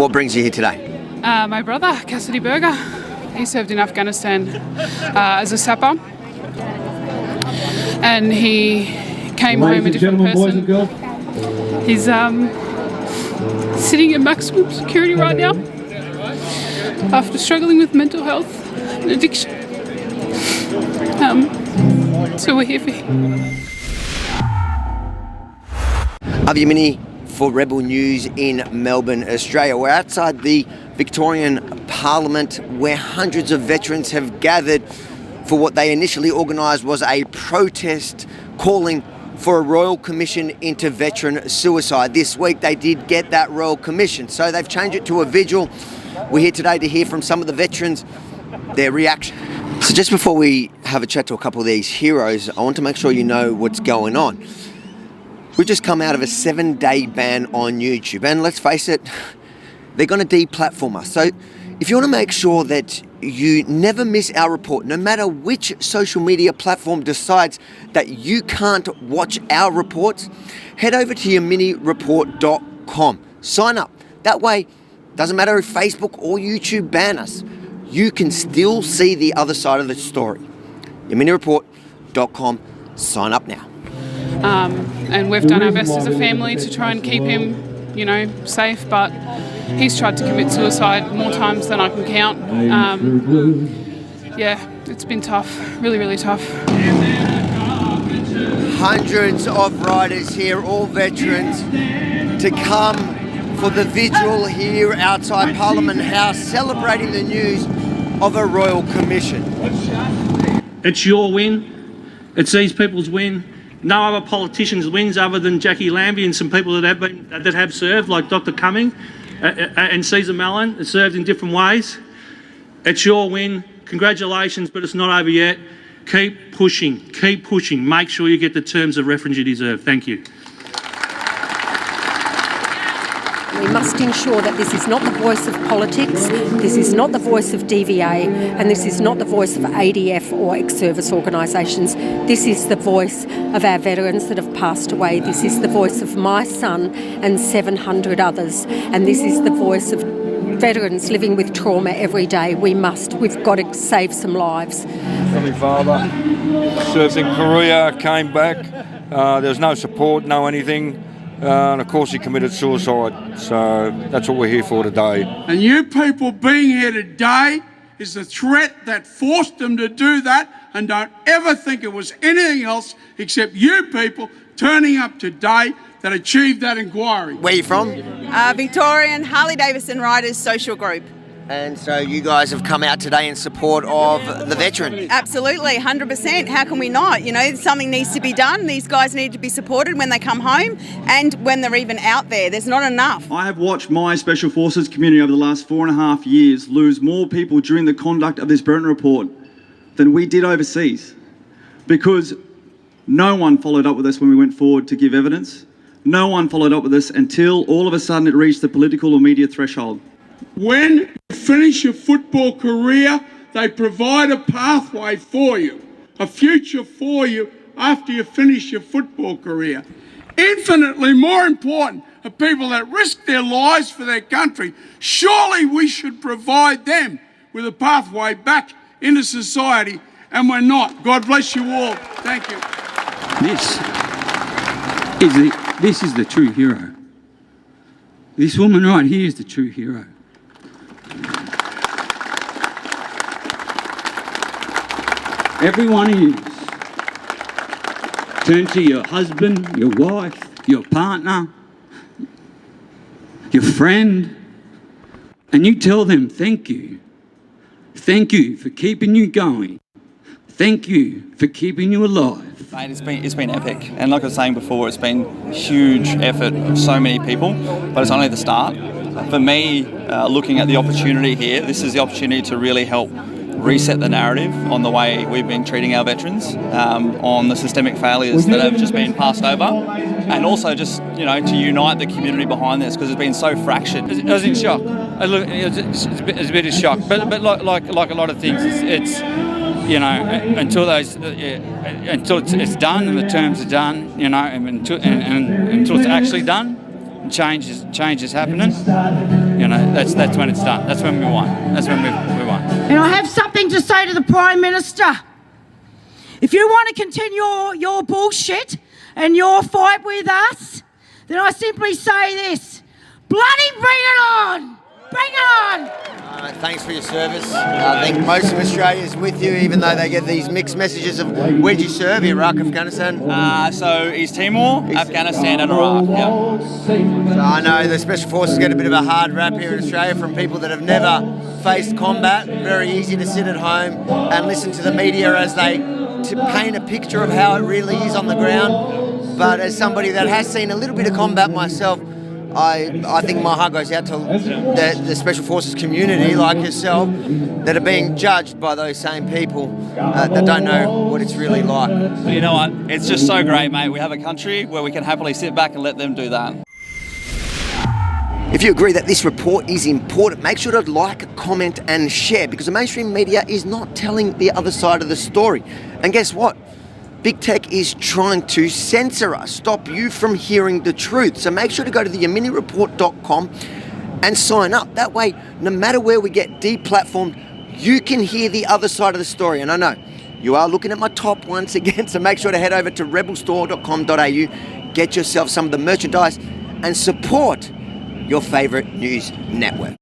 What brings you here today? My brother, Cassidy Berger, he served in Afghanistan as a sapper, and he came home a different person. He's sitting in maximum security right now after struggling with mental health and addiction. So we're here for him. Avi Yemini for Rebel News in Melbourne, Australia. We're outside the Victorian Parliament where hundreds of veterans have gathered for what they initially organised was a protest calling for a Royal Commission into veteran suicide. This week they did get that Royal Commission, so they've changed it to a vigil. We're here today to hear from some of the veterans, their reaction. So just before we have a chat to a couple of these heroes, I want to make sure you know what's going on. We've just come out of a 7-day ban on YouTube, and let's face it, they're going to de-platform us. So if you want to make sure that you never miss our report, no matter which social media platform decides that you can't watch our reports, head over to YeminiReport.com. Sign up. That way, doesn't matter if Facebook or YouTube ban us, you can still see the other side of the story. YeminiReport.com. Sign up now. And we've done our best as a family to try and keep him, safe, but he's tried to commit suicide more times than I can count. It's been tough, really, really tough. Hundreds of riders here, all veterans, to come for the vigil here outside Parliament House, celebrating the news of a Royal Commission. It's your win. It's these people's win. No other politicians' wins other than Jackie Lambie and some people that have served, like Dr. Cumming and Caesar Mellon, that served in different ways. It's your win. Congratulations, but it's not over yet. Keep pushing. Keep pushing. Make sure you get the terms of reference you deserve. Thank you. We must ensure that this is not the voice of politics, this is not the voice of DVA, and this is not the voice of ADF or ex-service organisations. This is the voice of our veterans that have passed away. This is the voice of my son and 700 others. And this is the voice of veterans living with trauma every day. We've got to save some lives. My father served in Korea, came back. There was no support, no anything. And of course he committed suicide, so that's what we're here for today. And you people being here today is the threat that forced them to do that, and don't ever think it was anything else except you people turning up today that achieved that inquiry. Where are you from? Victorian Harley-Davidson Riders Social Group. And so you guys have come out today in support of the veteran. Absolutely, 100%. How can we not? Something needs to be done. These guys need to be supported when they come home and when they're even out there. There's not enough. I have watched my Special Forces community over the last 4.5 years lose more people during the conduct of this Burton report than we did overseas, because no one followed up with us when we went forward to give evidence. No one followed up with us until all of a sudden it reached the political or media threshold. When you finish your football career, they provide a pathway for you, a future for you after you finish your football career. Infinitely more important are people that risk their lives for their country. Surely we should provide them with a pathway back into society, and we're not. God bless you all. Thank you. This is the true hero. This woman right here is the true hero. Every one of you, turn to your husband, your wife, your partner, your friend, and you tell them thank you. Thank you for keeping you going. Thank you for keeping you alive. Mate, it's been epic, and like I was saying before, it's been huge effort of so many people, but it's only the start. For me, looking at the opportunity here, this is the opportunity to really help reset the narrative on the way we've been treating our veterans, on the systemic failures that have just been passed over, and also just, to unite the community behind this, because it's been so fractured. I was in shock. It's a bit of shock, but like a lot of things, it's until it's done and the terms are done, until it's actually done, change is happening. know, that's when it's done. That's when we won. That's when we won. And I have something to say to the Prime Minister. If you want to continue your bullshit and your fight with us, then I simply say this: bloody bring it on! Bring it on! Thanks for your service. I think most of Australia is with you, even though they get these mixed messages of where'd you serve? Iraq, Afghanistan? So East Timor, Afghanistan and Iraq, yeah. So I know the Special Forces get a bit of a hard rap here in Australia from people that have never faced combat. Very easy to sit at home and listen to the media as they paint a picture of how it really is on the ground. But as somebody that has seen a little bit of combat myself, I think my heart goes out to the Special Forces community like yourself that are being judged by those same people that don't know what it's really like. But you know what? It's just so great, mate. We have a country where we can happily sit back and let them do that. If you agree that this report is important, make sure to like, comment and share, because the mainstream media is not telling the other side of the story. And guess what? Big Tech is trying to censor us, stop you from hearing the truth. So make sure to go to theyeminireport.com and sign up. That way, no matter where we get deplatformed, you can hear the other side of the story. And I know you are looking at my top once again, so make sure to head over to rebelstore.com.au, get yourself some of the merchandise and support your favourite news network.